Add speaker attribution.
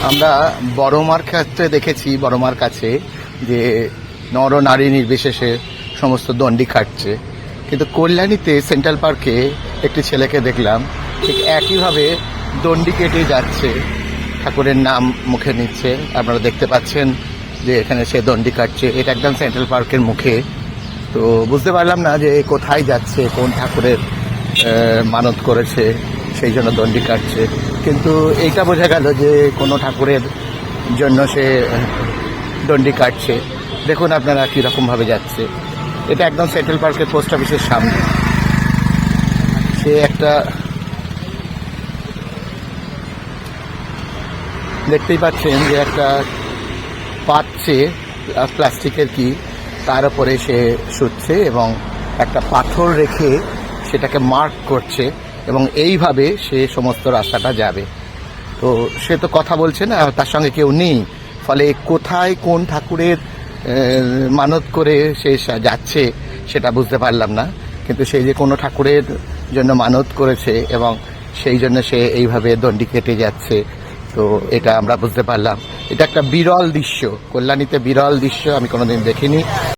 Speaker 1: আমরা বড় মার ক্ষেত্রে দেখেছি, বড় মার কাছে যে নর নারী নির্বিশেষে সমস্ত দণ্ডি কাটছে, কিন্তু কল্যাণীতে সেন্ট্রাল পার্কে একটি ছেলেকে দেখলাম ঠিক একইভাবে দণ্ডি কেটে যাচ্ছে, ঠাকুরের নাম মুখে নিচ্ছে। আপনারা দেখতে পাচ্ছেন যে এখানে সে দণ্ডি কাটছে, এটা একদম সেন্ট্রাল পার্কের মুখে। তো বুঝতে পারলাম না যে কোথায় যাচ্ছে, কোন ঠাকুরের মানত করেছে সেই জন্য দণ্ডি কাটছে, কিন্তু এইটা বোঝা গেল যে কোনো ঠাকুরের জন্য সে দণ্ডি কাটছে। দেখুন আপনারা কীরকমভাবে যাচ্ছে, এটা একদম সেন্ট্রাল পার্কের পোস্ট অফিসের সামনে। সে একটা দেখতেই পাচ্ছেন যে একটা পাচ্ছে প্লাস্টিকের কি, তার উপরে সে শুচ্ছে এবং একটা পাথর রেখে সেটাকে মার্ক করছে এবং এইভাবে সে সমস্ত রাস্তাটা যাবে। তো সে তো কথা বলছে না, তার সঙ্গে কেউ নেই, ফলে কোথায় কোন ঠাকুরের মানত করে সে যাচ্ছে সেটা বুঝতে পারলাম না, কিন্তু সেই যে কোনো ঠাকুরের জন্য মানত করেছে এবং সেই জন্য সে এইভাবে দণ্ডি কেটে যাচ্ছে। তো এটা আমরা বুঝতে পারলাম, এটা একটা বিরল দৃশ্য, কল্যাণীতে বিরল দৃশ্য, আমি কোনোদিন দেখিনি।